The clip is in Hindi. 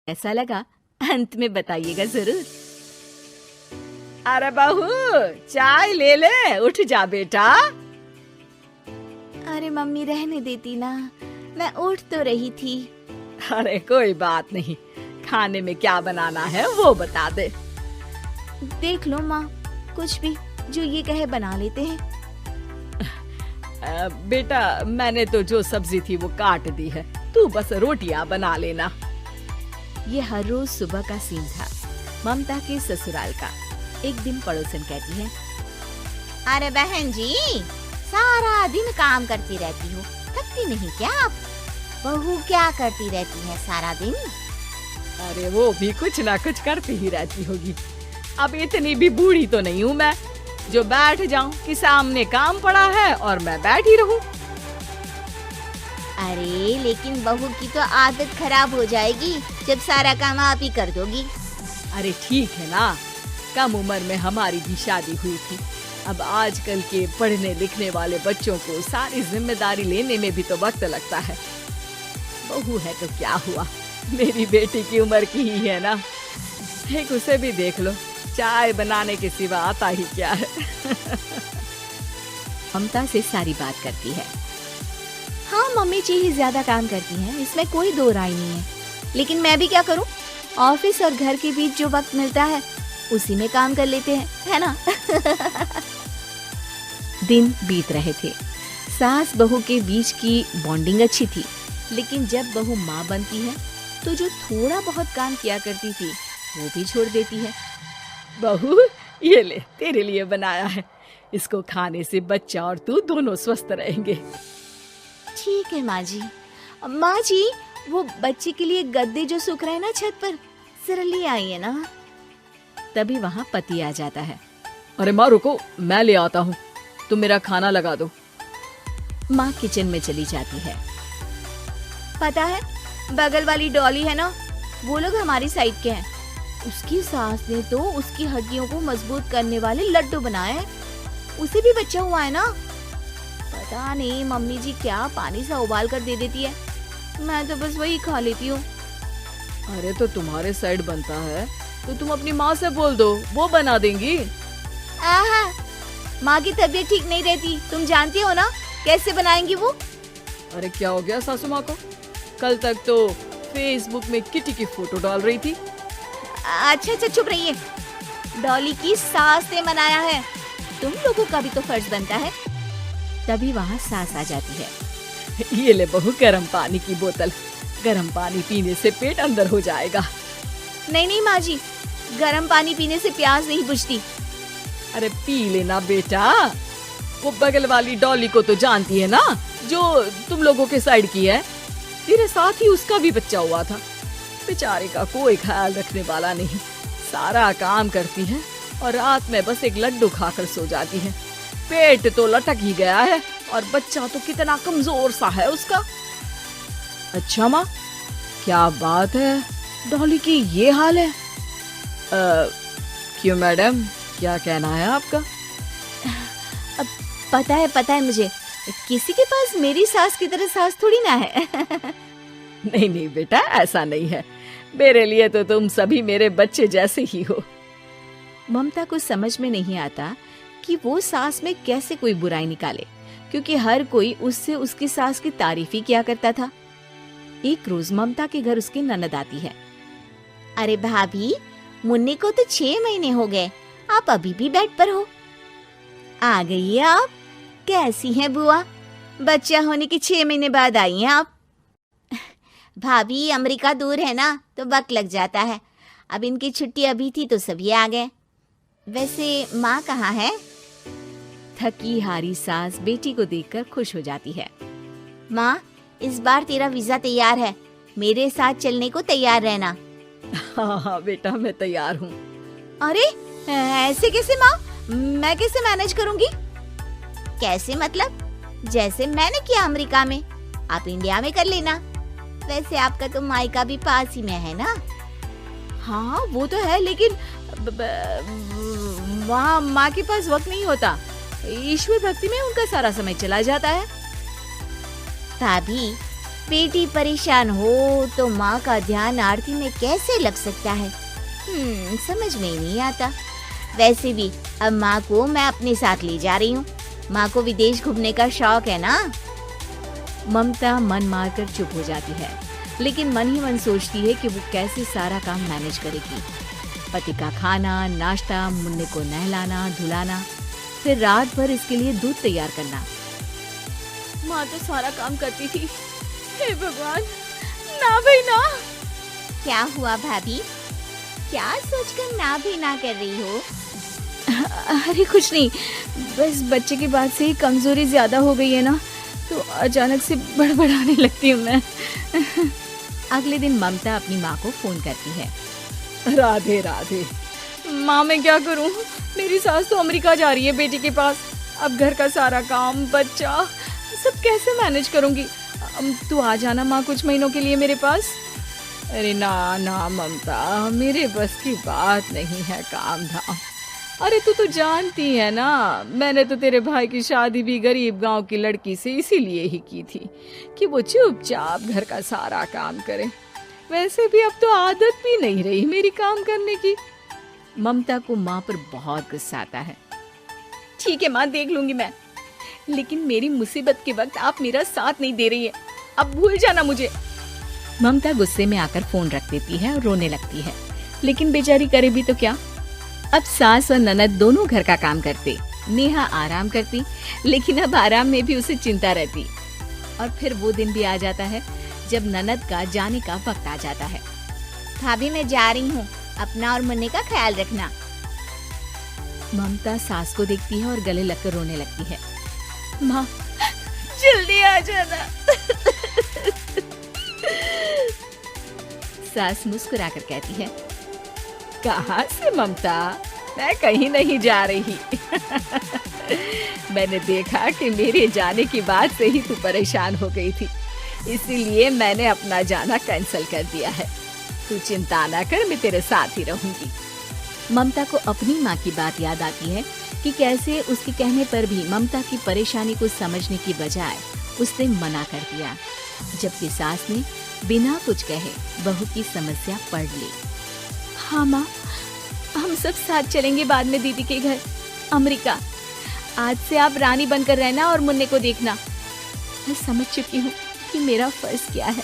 कैसा लगा अंत में बताइएगा जरूर। अरे बहू, चाय ले ले, उठ जा बेटा। अरे मम्मी रहने देती ना, मैं उठ तो रही थी। अरे कोई बात नहीं, खाने में क्या बनाना है वो बता दे। देख लो माँ, कुछ भी जो ये कहे बना लेते हैं। बेटा मैंने तो जो सब्जी थी वो काट दी है, तू बस रोटियां बना लेना। ये हर रोज सुबह का सीन था ममता के ससुराल का। एक दिन पड़ोसन कहती है, अरे बहन जी, सारा दिन काम करती रहती हो, थकती नहीं क्या आप? बहू क्या करती रहती है सारा दिन? अरे वो भी कुछ ना कुछ करती ही रहती होगी। अब इतनी भी बूढ़ी तो नहीं हूँ मैं जो बैठ जाऊं कि सामने काम पड़ा है और मैं बैठी रहूं। अरे लेकिन बहू की तो आदत खराब हो जाएगी जब सारा काम आप ही कर दोगी। अरे ठीक है ना, कम उम्र में हमारी भी शादी हुई थी। अब आजकल के पढ़ने लिखने वाले बच्चों को सारी जिम्मेदारी लेने में भी तो वक्त लगता है। बहू है तो क्या हुआ, मेरी बेटी की उम्र की ही है ना। एक उसे भी देख लो, चाय बनाने के सिवा आता ही क्या है। ममता से सारी बात करती है। हाँ मम्मी जी ही ज्यादा काम करती हैं, इसमें कोई दो राय नहीं है। लेकिन मैं भी क्या करूं, ऑफिस और घर के बीच जो वक्त मिलता है उसी में काम कर लेते हैं, है ना। दिन बीत रहे थे। सास बहू के बीच की बॉन्डिंग अच्छी थी, लेकिन जब बहू माँ बनती है तो जो थोड़ा बहुत काम किया करती थी वो भी छोड़ देती है। बहू ये ले, तेरे लिए बनाया है, इसको खाने से बच्चा और तू दोनों स्वस्थ रहेंगे। ठीक है माँ जी। माँ जी, वो बच्चे के लिए गद्दे जो सूख रहे हैं ना छत पर, जरा ले आइए ना। तभी वहाँ पति आ जाता है। अरे माँ रुको, मैं ले आता हूँ, तुम मेरा खाना लगा दो। माँ किचन में चली जाती है। पता है, बगल वाली डॉली है ना, वो लोग हमारी साइड के हैं। उसकी सास ने तो उसकी हड्डियों को मजबूत करने वाले लड्डू बनाए हैं। उसे भी बच्चा हुआ है ना। पता नहीं मम्मी जी क्या पानी सा उबाल कर दे देती है, मैं तो बस वही खा लेती हूँ। अरे तो तुम्हारे साइड बनता है तो तुम अपनी माँ से बोल दो, वो बना देंगी। आहा, माँ की तबीयत ठीक नहीं रहती, तुम जानती हो ना, कैसे बनाएंगी वो। अरे क्या हो गया सासू माँ को? कल तक तो फेसबुक में किटी की फोटो डाल रही थी। अच्छा अच्छा चुप रहिए। डॉली की सास ने मनाया है, तुम लोगों का भी तो फर्ज बनता है। तभी वहाँ सास आ जाती है। ये ले बहू, गर्म पानी की बोतल, गर्म पानी पीने से पेट अंदर हो जाएगा। नहीं नहीं माँ जी, गर्म पानी पीने से प्यास नहीं बुझती। अरे पी लेना बेटा। वो बगल वाली डॉली को तो जानती है ना, जो तुम लोगों के साइड की है। तेरे साथ ही उसका भी बच्चा हुआ था। बेचारे का कोई ख्याल रखने वाला नहीं, सारा काम करती है और रात में बस एक लड्डू खाकर सो जाती है। पेट तो लटक ही गया है और बच्चा तो कितना कमजोर सा है उसका। अच्छा माँ, क्या बात है, डॉली की ये हाल है? क्यों मैडम, क्या कहना है आपका? अब पता है मुझे, किसी के पास मेरी सास की तरह सास थोड़ी ना है। नहीं नहीं बेटा, ऐसा नहीं है, मेरे लिए तो तुम सभी मेरे बच्चे जैसे ही हो। ममता को समझ में नहीं आता कि वो सास में कैसे कोई बुराई निकाले, क्योंकि हर कोई उससे उसकी सास की तारीफ ही किया करता था। एक रोज ममता के घर उसकी ननद आती है। अरे भाभी, मुन्नी को तो 6 महीने हो गए, आप अभी भी बेड पर हो? आ गई है आप? कैसी हैं बुआ? बच्चा होने के 6 महीने बाद आई हैं आप? भाभी, अमेरिका दूर है ना, तो वक्त लग जाता है। अब इनकी छुट्टी अभी थी तो सभी आ गए। वैसे माँ कहाँ है? थकी हारी सास बेटी को देखकर खुश हो जाती है। माँ, इस बार तेरा वीजा तैयार है, मेरे साथ चलने को तैयार रहना। हाँ हाँ बेटा, मैं तैयार हूँ। अरे ऐसे कैसे माँ, मैं कैसे मैनेज करूँगी? कैसे मतलब? जैसे मैंने किया अमेरिका में, आप इंडिया में कर लेना। वैसे आपका तो मायका भी पास ही में है ना। हाँ वो तो है, लेकिन वहाँ माँ के पास वक्त नहीं होता। ईश्वर भक्ति में उनका सारा समय चला जाता है। भाभी, बेटी परेशान हो तो माँ का ध्यान आरती में कैसे लग सकता है? समझ में ही नहीं आता। वैसे भी अब माँ को मैं अपने साथ ले जा रही हूँ। माँ को विदेश घूमने का शौक है ना। ममता मन मारकर चुप हो जाती है, लेकिन मन ही मन सोचती है कि वो कैसे सारा काम मैनेज करेगी। पति का खाना, नाश्ता, मुन्ने को नहलाना, धुलाना, फिर रात भर इसके लिए दूध तैयार करना। माँ तो सारा काम करती थी। हे भगवान, ना भाई ना। क्या हुआ भाभी? क्या सोचकर ना भी ना कर रही हो? अरे कुछ नहीं, बस बच्चे के बाद से ही कमजोरी ज्यादा हो गई है ना, तो अचानक से बड़बड़ाने लगती हूँ मैं। अगले दिन ममता अपनी माँ को फोन करती है। राधे राधे। माँ मैं क्या करूँ, मेरी सास तो अमेरिका जा रही है बेटी के पास। अब घर का सारा काम, बच्चा, सब कैसे मैनेज करूँगी। तू आ जाना माँ कुछ महीनों के लिए मेरे पास। अरे ना ना ममता, मेरे बस की बात नहीं है काम धाम। अरे तू तो जानती है ना, मैंने तो तेरे भाई की शादी भी गरीब गांव की लड़की से इसीलिए ही की थी कि वो चुपचाप घर का सारा काम करे। वैसे भी अब तो आदत भी नहीं रही मेरी काम करने की। ममता को माँ पर बहुत गुस्सा आता है। ठीक है माँ, देख लूंगी मैं, लेकिन मेरी मुसीबत के वक्त आप मेरा साथ नहीं दे रही है। अब भूल जाना मुझे। ममता गुस्से में आकर फोन रख देती है और रोने लगती है, लेकिन बेचारी करे भी तो क्या। अब सास और ननद दोनों घर का काम करते। नेहा आराम करती, लेकिन अब आराम में भी उसे चिंता रहती। और फिर वो दिन भी आ जाता है जब ननद का जाने का वक्त आ जाता है। भाभी मैं जा रही हूँ, अपना और मुन्ने का ख्याल रखना। ममता सास को देखती है और गले लगकर रोने लगती है। माँ जल्दी आ जाना। सास मुस्कुराकर कहती है, कहाँ से ममता, मैं कहीं नहीं जा रही। मैंने देखा कि मेरे जाने की बात से ही तू परेशान हो गई थी, इसीलिए मैंने अपना जाना कैंसिल कर दिया है। तू चिंता ना कर, मैं तेरे साथ ही रहूंगी। ममता को अपनी माँ की बात याद आती है कि कैसे उसके कहने पर भी ममता की परेशानी को समझने की बजाय उसने मना कर दिया, जबकि सास ने बिना कुछ कहे बहू की समस्या पढ़ ली। हाँ माँ, हम सब साथ चलेंगे बाद में दीदी के घर अमेरिका। आज से आप रानी बनकर रहना और मुन्ने को देखना। मैं समझ चुकी हूँ कि मेरा फर्ज क्या है।